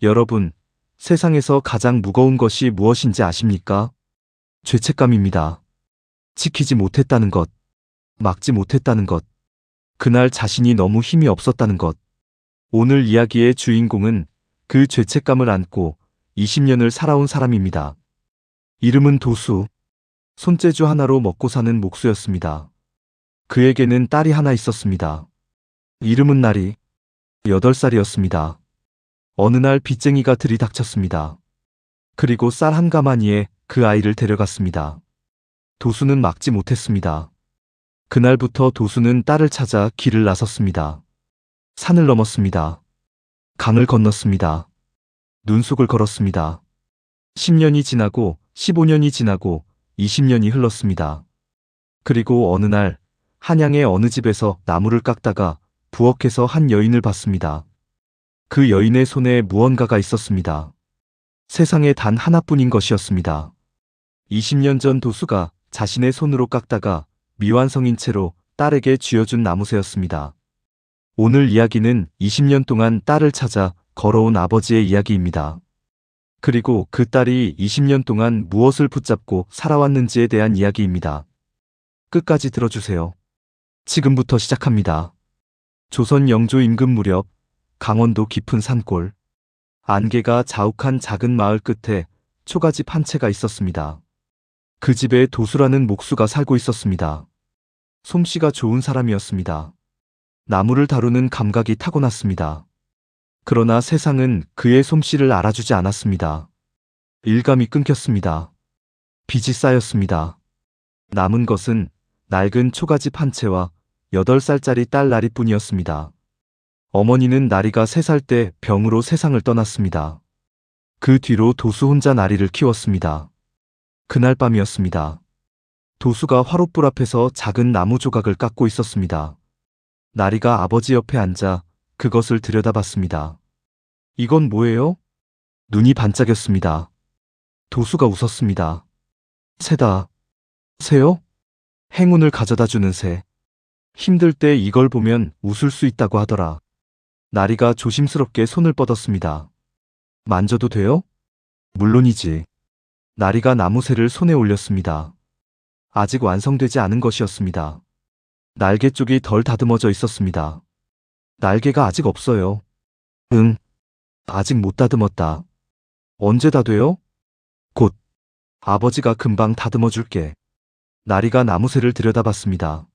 여러분, 세상에서 가장 무거운 것이 무엇인지 아십니까? 죄책감입니다. 지키지 못했다는 것, 막지 못했다는 것, 그날 자신이 너무 힘이 없었다는 것. 오늘 이야기의 주인공은 그 죄책감을 안고 20년을 살아온 사람입니다. 이름은 도수. 손재주 하나로 먹고 사는 목수였습니다. 그에게는 딸이 하나 있었습니다. 이름은 나리. 8살이었습니다. 어느 날 빚쟁이가 들이닥쳤습니다. 그리고 쌀 한 가마니에 그 아이를 데려갔습니다. 도수는 막지 못했습니다. 그날부터 도수는 딸을 찾아 길을 나섰습니다. 산을 넘었습니다. 강을 건넜습니다. 눈속을 걸었습니다. 10년이 지나고 15년이 지나고 20년이 흘렀습니다. 그리고 어느 날 한양의 어느 집에서 나무를 깎다가 부엌에서 한 여인을 봤습니다. 그 여인의 손에 무언가가 있었습니다. 세상에 단 하나뿐인 것이었습니다. 20년 전 도수가 자신의 손으로 깎다가 미완성인 채로 딸에게 쥐어준 나무새였습니다. 오늘 이야기는 20년 동안 딸을 찾아 걸어온 아버지의 이야기입니다. 그리고 그 딸이 20년 동안 무엇을 붙잡고 살아왔는지에 대한 이야기입니다. 끝까지 들어주세요. 지금부터 시작합니다. 조선 영조 임금 무렵 강원도 깊은 산골, 안개가 자욱한 작은 마을 끝에 초가집 한 채가 있었습니다. 그 집에 도수라는 목수가 살고 있었습니다. 솜씨가 좋은 사람이었습니다. 나무를 다루는 감각이 타고났습니다. 그러나 세상은 그의 솜씨를 알아주지 않았습니다. 일감이 끊겼습니다. 빚이 쌓였습니다. 남은 것은 낡은 초가집 한 채와 8살짜리 딸 나리뿐이었습니다. 어머니는 나리가 3살 때 병으로 세상을 떠났습니다. 그 뒤로 도수 혼자 나리를 키웠습니다. 그날 밤이었습니다. 도수가 화롯불 앞에서 작은 나무 조각을 깎고 있었습니다. 나리가 아버지 옆에 앉아 그것을 들여다봤습니다. 이건 뭐예요? 눈이 반짝였습니다. 도수가 웃었습니다. 새다. 새요? 행운을 가져다 주는 새. 힘들 때 이걸 보면 웃을 수 있다고 하더라. 나리가 조심스럽게 손을 뻗었습니다. 만져도 돼요? 물론이지. 나리가 나무새를 손에 올렸습니다. 아직 완성되지 않은 것이었습니다. 날개 쪽이 덜 다듬어져 있었습니다. 날개가 아직 없어요. 응. 아직 못 다듬었다. 언제 다 돼요? 곧. 아버지가 금방 다듬어 줄게. 나리가 나무새를 들여다봤습니다.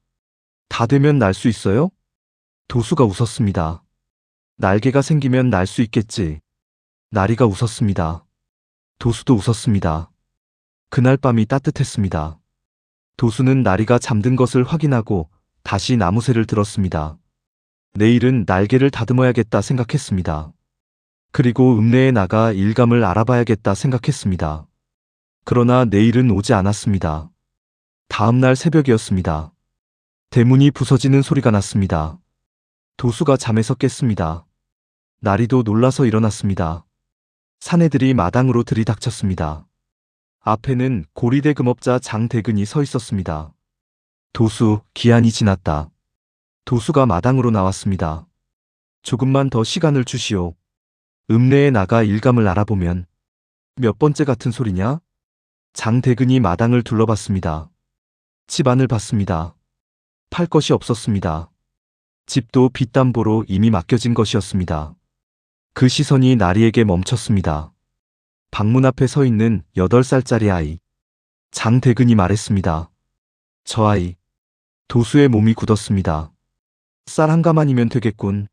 다 되면 날 수 있어요? 도수가 웃었습니다. 날개가 생기면 날 수 있겠지. 나리가 웃었습니다. 도수도 웃었습니다. 그날 밤이 따뜻했습니다. 도수는 나리가 잠든 것을 확인하고 다시 나무새를 들었습니다. 내일은 날개를 다듬어야겠다 생각했습니다. 그리고 읍내에 나가 일감을 알아봐야겠다 생각했습니다. 그러나 내일은 오지 않았습니다. 다음 날 새벽이었습니다. 대문이 부서지는 소리가 났습니다. 도수가 잠에서 깼습니다. 나리도 놀라서 일어났습니다. 사내들이 마당으로 들이닥쳤습니다. 앞에는 고리대 금업자 장대근이 서 있었습니다. 도수, 기한이 지났다. 도수가 마당으로 나왔습니다. 조금만 더 시간을 주시오. 읍내에 나가 일감을 알아보면. 몇 번째 같은 소리냐? 장대근이 마당을 둘러봤습니다. 집 안을 봤습니다. 팔 것이 없었습니다. 집도 빚담보로 이미 맡겨진 것이었습니다. 그 시선이 나리에게 멈췄습니다. 방문 앞에 서 있는 8살짜리 아이. 장대근이 말했습니다. 저 아이. 도수의 몸이 굳었습니다. 쌀 한 가마니면 되겠군.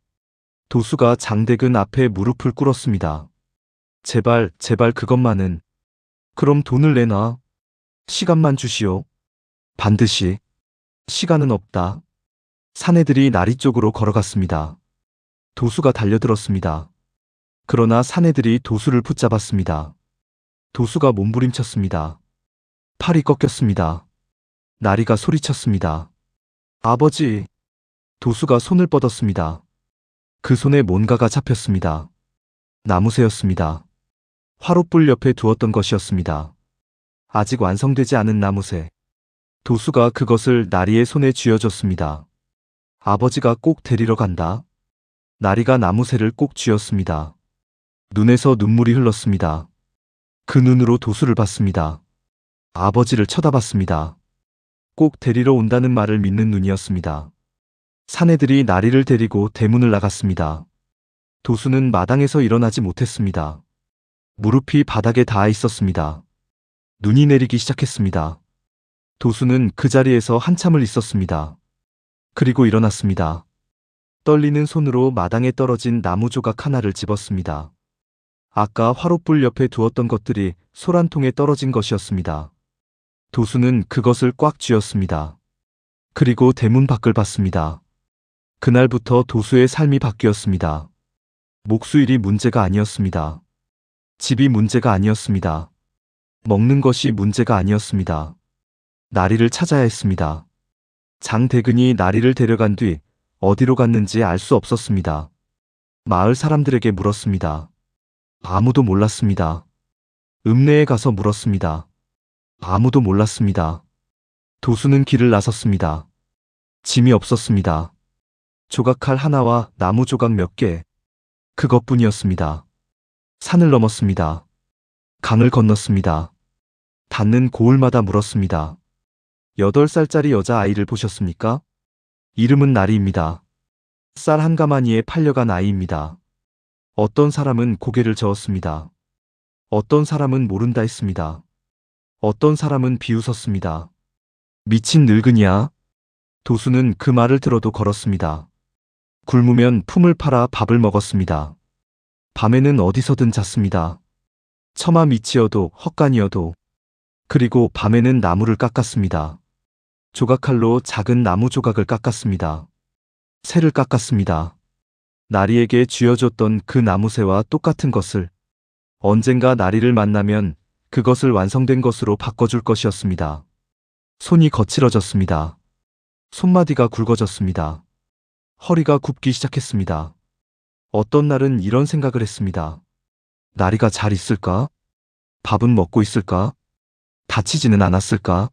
도수가 장대근 앞에 무릎을 꿇었습니다. 제발, 제발 그것만은. 그럼 돈을 내놔. 시간만 주시오. 반드시. 시간은 없다. 사내들이 나리 쪽으로 걸어갔습니다. 도수가 달려들었습니다. 그러나 사내들이 도수를 붙잡았습니다. 도수가 몸부림쳤습니다. 팔이 꺾였습니다. 나리가 소리쳤습니다. 아버지. 도수가 손을 뻗었습니다. 그 손에 뭔가가 잡혔습니다. 나무새였습니다. 화롯불 옆에 두었던 것이었습니다. 아직 완성되지 않은 나무새. 도수가 그것을 나리의 손에 쥐어줬습니다. 아버지가 꼭 데리러 간다. 나리가 나무새를 꼭 쥐었습니다. 눈에서 눈물이 흘렀습니다. 그 눈으로 도수를 봤습니다. 아버지를 쳐다봤습니다. 꼭 데리러 온다는 말을 믿는 눈이었습니다. 사내들이 나리를 데리고 대문을 나갔습니다. 도수는 마당에서 일어나지 못했습니다. 무릎이 바닥에 닿아 있었습니다. 눈이 내리기 시작했습니다. 도수는 그 자리에서 한참을 있었습니다. 그리고 일어났습니다. 떨리는 손으로 마당에 떨어진 나무 조각 하나를 집었습니다. 아까 화롯불 옆에 두었던 것들이 소란통에 떨어진 것이었습니다. 도수는 그것을 꽉 쥐었습니다. 그리고 대문 밖을 봤습니다. 그날부터 도수의 삶이 바뀌었습니다. 목수일이 문제가 아니었습니다. 집이 문제가 아니었습니다. 먹는 것이 문제가 아니었습니다. 나리를 찾아야 했습니다. 장대근이 나리를 데려간 뒤 어디로 갔는지 알 수 없었습니다. 마을 사람들에게 물었습니다. 아무도 몰랐습니다. 읍내에 가서 물었습니다. 아무도 몰랐습니다. 도수는 길을 나섰습니다. 짐이 없었습니다. 조각칼 하나와 나무 조각 몇 개, 그것뿐이었습니다. 산을 넘었습니다. 강을 건넜습니다. 닿는 고을마다 물었습니다. 8살짜리 여자아이를 보셨습니까? 이름은 나리입니다. 쌀 한 가마니에 팔려간 아이입니다. 어떤 사람은 고개를 저었습니다. 어떤 사람은 모른다 했습니다. 어떤 사람은 비웃었습니다. 미친 늙은이야. 도수는 그 말을 들어도 걸었습니다. 굶으면 품을 팔아 밥을 먹었습니다. 밤에는 어디서든 잤습니다. 처마 밑이어도 헛간이어도. 그리고 밤에는 나무를 깎았습니다. 조각칼로 작은 나무 조각을 깎았습니다. 새를 깎았습니다. 나리에게 쥐어줬던 그 나무새와 똑같은 것을, 언젠가 나리를 만나면 그것을 완성된 것으로 바꿔줄 것이었습니다. 손이 거칠어졌습니다. 손마디가 굵어졌습니다. 허리가 굽기 시작했습니다. 어떤 날은 이런 생각을 했습니다. 나리가 잘 있을까? 밥은 먹고 있을까? 다치지는 않았을까?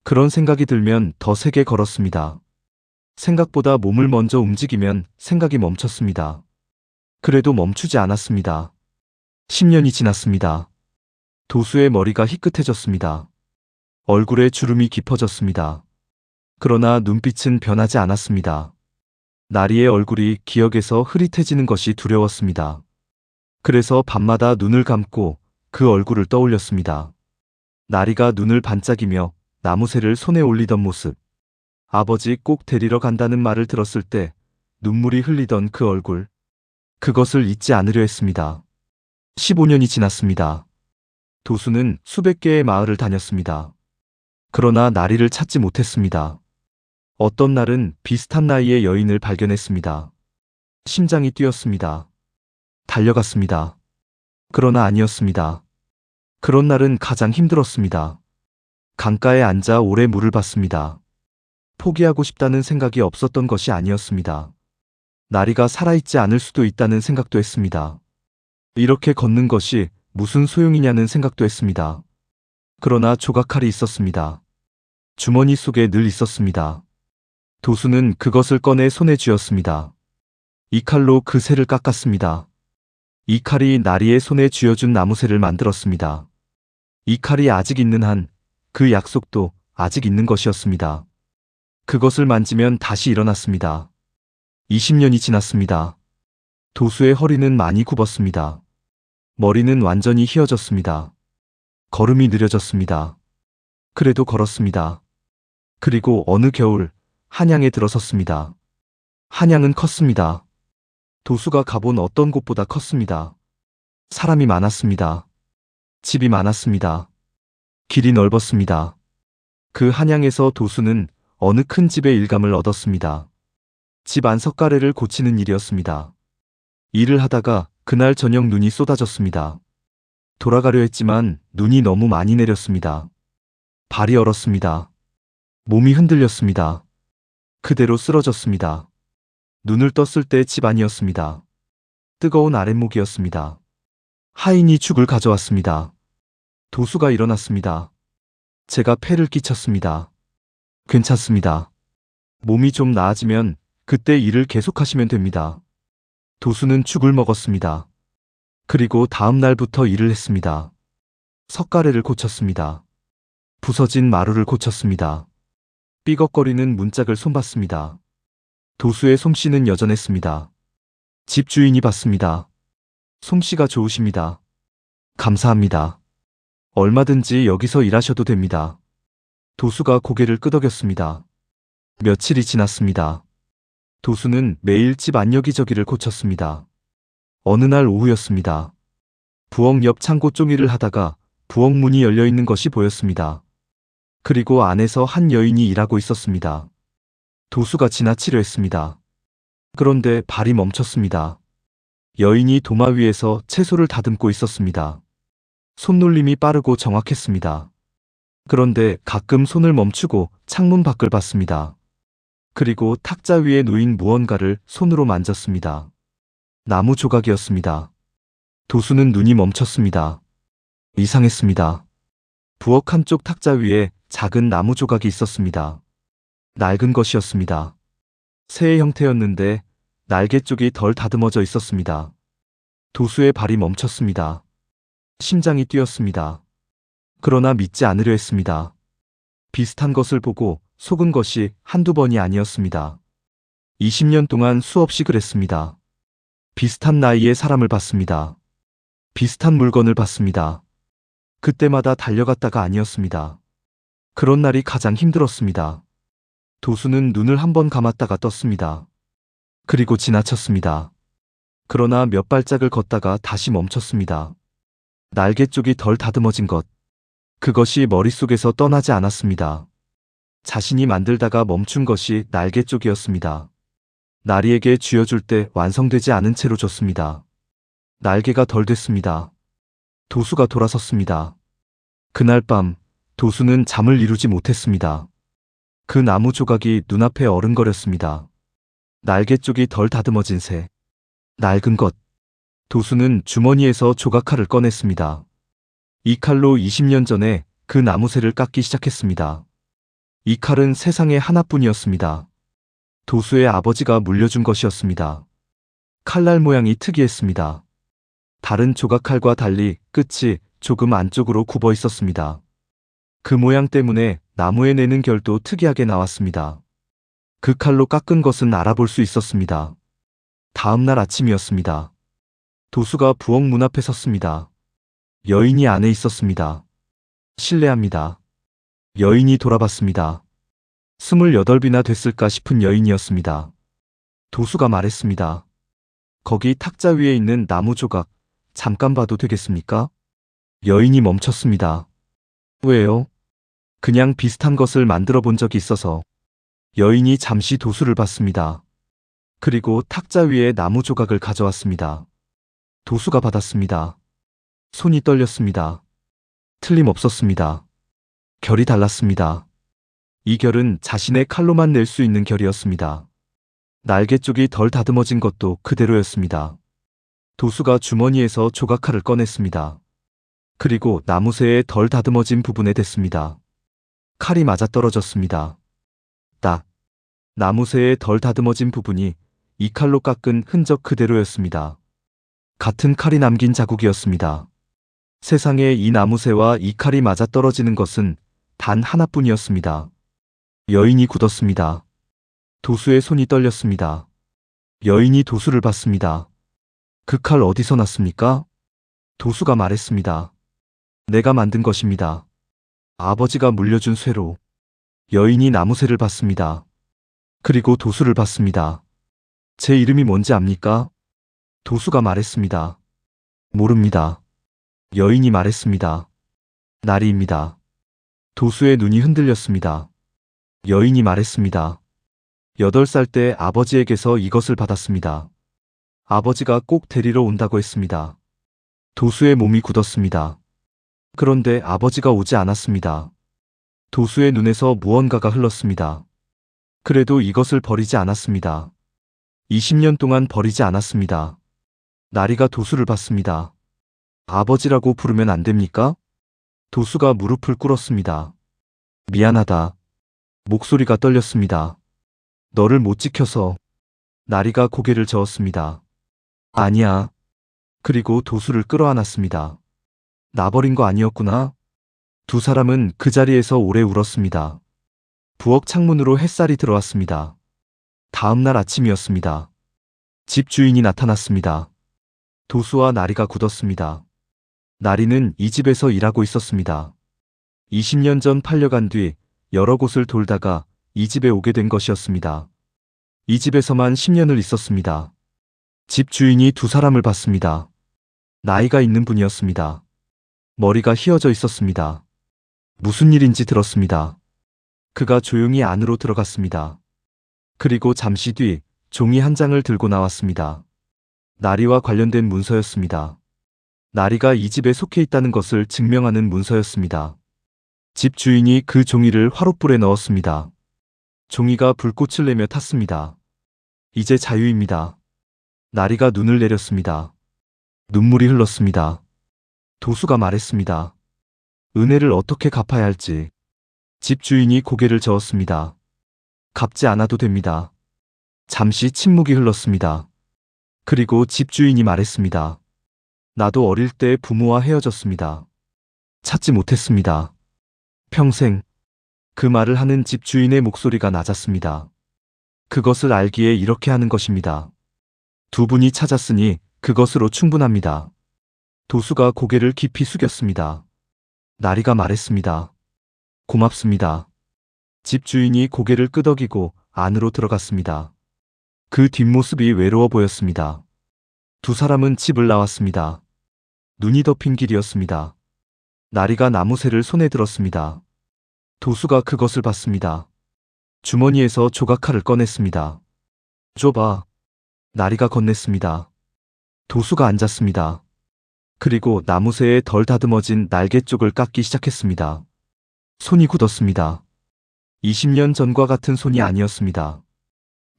그런 생각이 들면 더 세게 걸었습니다. 생각보다 몸을 먼저 움직이면 생각이 멈췄습니다. 그래도 멈추지 않았습니다. 10년이 지났습니다. 도수의 머리가 희끗해졌습니다. 얼굴에 주름이 깊어졌습니다. 그러나 눈빛은 변하지 않았습니다. 나리의 얼굴이 기억에서 흐릿해지는 것이 두려웠습니다. 그래서 밤마다 눈을 감고 그 얼굴을 떠올렸습니다. 나리가 눈을 반짝이며 나무새를 손에 올리던 모습. 아버지 꼭 데리러 간다는 말을 들었을 때 눈물이 흘리던 그 얼굴. 그것을 잊지 않으려 했습니다. 15년이 지났습니다. 도수는 수백 개의 마을을 다녔습니다. 그러나 나리를 찾지 못했습니다. 어떤 날은 비슷한 나이의 여인을 발견했습니다. 심장이 뛰었습니다. 달려갔습니다. 그러나 아니었습니다. 그런 날은 가장 힘들었습니다. 강가에 앉아 오래 물을 봤습니다. 포기하고 싶다는 생각이 없었던 것이 아니었습니다. 나리가 살아있지 않을 수도 있다는 생각도 했습니다. 이렇게 걷는 것이 무슨 소용이냐는 생각도 했습니다. 그러나 조각칼이 있었습니다. 주머니 속에 늘 있었습니다. 도수는 그것을 꺼내 손에 쥐었습니다. 이 칼로 그 새를 깎았습니다. 이 칼이 나리의 손에 쥐어준 나무새를 만들었습니다. 이 칼이 아직 있는 한 그 약속도 아직 있는 것이었습니다. 그것을 만지면 다시 일어났습니다. 20년이 지났습니다. 도수의 허리는 많이 굽었습니다. 머리는 완전히 휘어졌습니다. 걸음이 느려졌습니다. 그래도 걸었습니다. 그리고 어느 겨울 한양에 들어섰습니다. 한양은 컸습니다. 도수가 가본 어떤 곳보다 컸습니다. 사람이 많았습니다. 집이 많았습니다. 길이 넓었습니다. 그 한양에서 도수는 어느 큰 집의 일감을 얻었습니다. 집 안석가래를 고치는 일이었습니다. 일을 하다가 그날 저녁 눈이 쏟아졌습니다. 돌아가려 했지만 눈이 너무 많이 내렸습니다. 발이 얼었습니다. 몸이 흔들렸습니다. 그대로 쓰러졌습니다. 눈을 떴을 때 집 안이었습니다. 뜨거운 아랫목이었습니다. 하인이 죽을 가져왔습니다. 도수가 일어났습니다. 제가 폐를 끼쳤습니다. 괜찮습니다. 몸이 좀 나아지면 그때 일을 계속하시면 됩니다. 도수는 죽을 먹었습니다. 그리고 다음 날부터 일을 했습니다. 석가래를 고쳤습니다. 부서진 마루를 고쳤습니다. 삐걱거리는 문짝을 손봤습니다. 도수의 솜씨는 여전했습니다. 집주인이 봤습니다. 솜씨가 좋으십니다. 감사합니다. 얼마든지 여기서 일하셔도 됩니다. 도수가 고개를 끄덕였습니다. 며칠이 지났습니다. 도수는 매일 집 안 여기저기를 고쳤습니다. 어느 날 오후였습니다. 부엌 옆 창고 종이를 하다가 부엌 문이 열려 있는 것이 보였습니다. 그리고 안에서 한 여인이 일하고 있었습니다. 도수가 지나치려 했습니다. 그런데 발이 멈췄습니다. 여인이 도마 위에서 채소를 다듬고 있었습니다. 손놀림이 빠르고 정확했습니다. 그런데 가끔 손을 멈추고 창문 밖을 봤습니다. 그리고 탁자 위에 놓인 무언가를 손으로 만졌습니다. 나무 조각이었습니다. 도수는 눈이 멈췄습니다. 이상했습니다. 부엌 한쪽 탁자 위에 작은 나무 조각이 있었습니다. 낡은 것이었습니다. 새의 형태였는데 날개 쪽이 덜 다듬어져 있었습니다. 도수의 발이 멈췄습니다. 심장이 뛰었습니다. 그러나 믿지 않으려 했습니다. 비슷한 것을 보고 속은 것이 한두 번이 아니었습니다. 20년 동안 수없이 그랬습니다. 비슷한 나이의 사람을 봤습니다. 비슷한 물건을 봤습니다. 그때마다 달려갔다가 아니었습니다. 그런 날이 가장 힘들었습니다. 도수는 눈을 한번 감았다가 떴습니다. 그리고 지나쳤습니다. 그러나 몇 발짝을 걷다가 다시 멈췄습니다. 날개 쪽이 덜 다듬어진 것. 그것이 머릿속에서 떠나지 않았습니다. 자신이 만들다가 멈춘 것이 날개 쪽이었습니다. 나리에게 쥐어줄 때 완성되지 않은 채로 줬습니다. 날개가 덜 됐습니다. 도수가 돌아섰습니다. 그날 밤 도수는 잠을 이루지 못했습니다. 그 나무 조각이 눈앞에 어른거렸습니다. 날개 쪽이 덜 다듬어진 새. 낡은 것. 도수는 주머니에서 조각칼을 꺼냈습니다. 이 칼로 20년 전에 그 나무새를 깎기 시작했습니다. 이 칼은 세상에 하나뿐이었습니다. 도수의 아버지가 물려준 것이었습니다. 칼날 모양이 특이했습니다. 다른 조각칼과 달리 끝이 조금 안쪽으로 굽어 있었습니다. 그 모양 때문에 나무에 내는 결도 특이하게 나왔습니다. 그 칼로 깎은 것은 알아볼 수 있었습니다. 다음 날 아침이었습니다. 도수가 부엌 문 앞에 섰습니다. 여인이 안에 있었습니다. 실례합니다. 여인이 돌아봤습니다. 28이나 됐을까 싶은 여인이었습니다. 도수가 말했습니다. 거기 탁자 위에 있는 나무 조각, 잠깐 봐도 되겠습니까? 여인이 멈췄습니다. 왜요? 그냥 비슷한 것을 만들어 본 적이 있어서. 여인이 잠시 도수를 봤습니다. 그리고 탁자 위에 나무 조각을 가져왔습니다. 도수가 받았습니다. 손이 떨렸습니다. 틀림없었습니다. 결이 달랐습니다. 이 결은 자신의 칼로만 낼 수 있는 결이었습니다. 날개 쪽이 덜 다듬어진 것도 그대로였습니다. 도수가 주머니에서 조각칼을 꺼냈습니다. 그리고 나무새의 덜 다듬어진 부분에 댔습니다. 칼이 맞아떨어졌습니다. 딱. 나무새의 덜 다듬어진 부분이 이 칼로 깎은 흔적 그대로였습니다. 같은 칼이 남긴 자국이었습니다. 세상에 이 나무새와 이 칼이 맞아떨어지는 것은 단 하나뿐이었습니다. 여인이 굳었습니다. 도수의 손이 떨렸습니다. 여인이 도수를 봤습니다. 그 칼 어디서 났습니까? 도수가 말했습니다. 내가 만든 것입니다. 아버지가 물려준 쇠로. 여인이 나무새를 봤습니다. 그리고 도수를 봤습니다. 제 이름이 뭔지 압니까? 도수가 말했습니다. 모릅니다. 여인이 말했습니다. 나리입니다. 도수의 눈이 흔들렸습니다. 여인이 말했습니다. 8살 때 아버지에게서 이것을 받았습니다. 아버지가 꼭 데리러 온다고 했습니다. 도수의 몸이 굳었습니다. 그런데 아버지가 오지 않았습니다. 도수의 눈에서 무언가가 흘렀습니다. 그래도 이것을 버리지 않았습니다. 20년 동안 버리지 않았습니다. 나리가 도수를 봤습니다. 아버지라고 부르면 안 됩니까? 도수가 무릎을 꿇었습니다. 미안하다. 목소리가 떨렸습니다. 너를 못 지켜서. 나리가 고개를 저었습니다. 아니야. 그리고 도수를 끌어안았습니다. 나버린 거 아니었구나. 두 사람은 그 자리에서 오래 울었습니다. 부엌 창문으로 햇살이 들어왔습니다. 다음 날 아침이었습니다. 집 주인이 나타났습니다. 도수와 나리가 굳었습니다. 나리는 이 집에서 일하고 있었습니다. 20년 전 팔려간 뒤 여러 곳을 돌다가 이 집에 오게 된 것이었습니다. 이 집에서만 10년을 있었습니다. 집 주인이 두 사람을 봤습니다. 나이가 있는 분이었습니다. 머리가 휘어져 있었습니다. 무슨 일인지 들었습니다. 그가 조용히 안으로 들어갔습니다. 그리고 잠시 뒤 종이 한 장을 들고 나왔습니다. 나리와 관련된 문서였습니다. 나리가 이 집에 속해 있다는 것을 증명하는 문서였습니다. 집 주인이 그 종이를 화롯불에 넣었습니다. 종이가 불꽃을 내며 탔습니다. 이제 자유입니다. 나리가 눈을 내렸습니다. 눈물이 흘렀습니다. 도수가 말했습니다. 은혜를 어떻게 갚아야 할지. 집 주인이 고개를 저었습니다. 갚지 않아도 됩니다. 잠시 침묵이 흘렀습니다. 그리고 집 주인이 말했습니다. 나도 어릴 때 부모와 헤어졌습니다. 찾지 못했습니다. 평생. 그 말을 하는 집 주인의 목소리가 낮았습니다. 그것을 알기에 이렇게 하는 것입니다. 두 분이 찾았으니 그것으로 충분합니다. 도수가 고개를 깊이 숙였습니다. 나리가 말했습니다. 고맙습니다. 집 주인이 고개를 끄덕이고 안으로 들어갔습니다. 그 뒷모습이 외로워 보였습니다. 두 사람은 집을 나왔습니다. 눈이 덮인 길이었습니다. 나리가 나무새를 손에 들었습니다. 도수가 그것을 봤습니다. 주머니에서 조각칼을 꺼냈습니다. 줘봐. 나리가 건넸습니다. 도수가 앉았습니다. 그리고 나무새의 덜 다듬어진 날개 쪽을 깎기 시작했습니다. 손이 굳었습니다. 20년 전과 같은 손이 아니었습니다.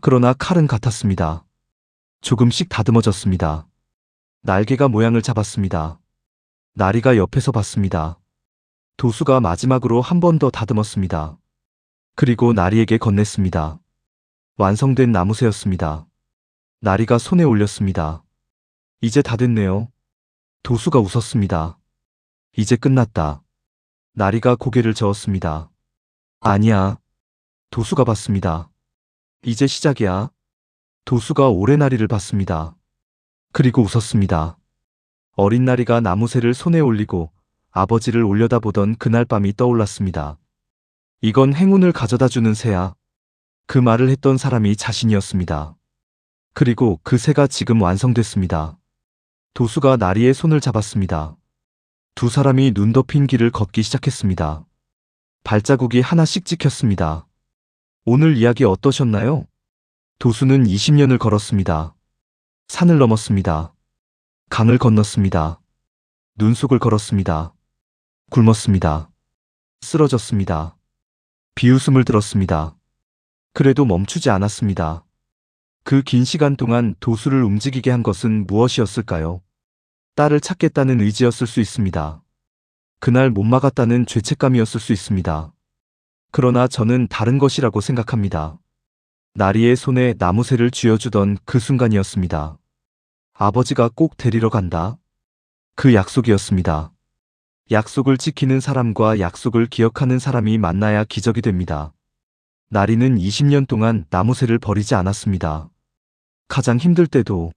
그러나 칼은 같았습니다. 조금씩 다듬어졌습니다. 날개가 모양을 잡았습니다. 나리가 옆에서 봤습니다. 도수가 마지막으로 한 번 더 다듬었습니다. 그리고 나리에게 건넸습니다. 완성된 나무새였습니다. 나리가 손에 올렸습니다. 이제 다 됐네요. 도수가 웃었습니다. 이제 끝났다. 나리가 고개를 저었습니다. 아니야. 도수가 봤습니다. 이제 시작이야. 도수가 오래 나리를 봤습니다. 그리고 웃었습니다. 어린 나리가 나무새를 손에 올리고 아버지를 올려다보던 그날 밤이 떠올랐습니다. 이건 행운을 가져다주는 새야. 그 말을 했던 사람이 자신이었습니다. 그리고 그 새가 지금 완성됐습니다. 도수가 나리의 손을 잡았습니다. 두 사람이 눈 덮인 길을 걷기 시작했습니다. 발자국이 하나씩 찍혔습니다. 오늘 이야기 어떠셨나요? 도수는 20년을 걸었습니다. 산을 넘었습니다. 강을 건넜습니다. 눈속을 걸었습니다. 굶었습니다. 쓰러졌습니다. 비웃음을 들었습니다. 그래도 멈추지 않았습니다. 그 긴 시간 동안 도수를 움직이게 한 것은 무엇이었을까요? 딸을 찾겠다는 의지였을 수 있습니다. 그날 못 막았다는 죄책감이었을 수 있습니다. 그러나 저는 다른 것이라고 생각합니다. 나리의 손에 나무새를 쥐어주던 그 순간이었습니다. 아버지가 꼭 데리러 간다. 그 약속이었습니다. 약속을 지키는 사람과 약속을 기억하는 사람이 만나야 기적이 됩니다. 나리는 20년 동안 나무새를 버리지 않았습니다. 가장 힘들 때도,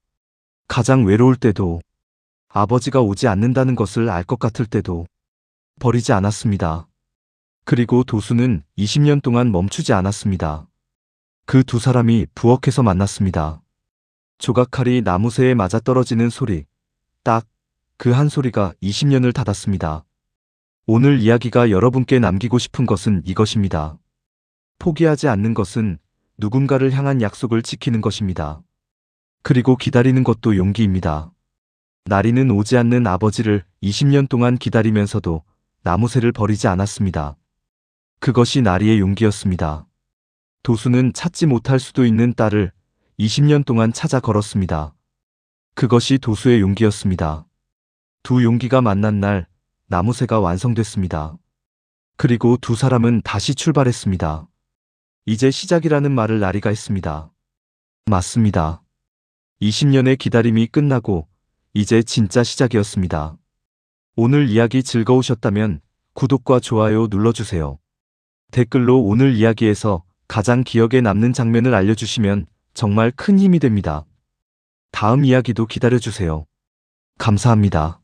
가장 외로울 때도, 아버지가 오지 않는다는 것을 알 것 같을 때도 버리지 않았습니다. 그리고 도수는 20년 동안 멈추지 않았습니다. 그 두 사람이 부엌에서 만났습니다. 조각칼이 나무새에 맞아떨어지는 소리, 딱 그 한 소리가 20년을 닫았습니다. 오늘 이야기가 여러분께 남기고 싶은 것은 이것입니다. 포기하지 않는 것은 누군가를 향한 약속을 지키는 것입니다. 그리고 기다리는 것도 용기입니다. 나리는 오지 않는 아버지를 20년 동안 기다리면서도 나무새를 버리지 않았습니다. 그것이 나리의 용기였습니다. 도수는 찾지 못할 수도 있는 딸을 20년 동안 찾아 걸었습니다. 그것이 도수의 용기였습니다. 두 용기가 만난 날 나무새가 완성됐습니다. 그리고 두 사람은 다시 출발했습니다. 이제 시작이라는 말을 나리가 했습니다. 맞습니다. 20년의 기다림이 끝나고 이제 진짜 시작이었습니다. 오늘 이야기 즐거우셨다면 구독과 좋아요 눌러주세요. 댓글로 오늘 이야기에서 가장 기억에 남는 장면을 알려주시면 정말 큰 힘이 됩니다. 다음 이야기도 기다려주세요. 감사합니다.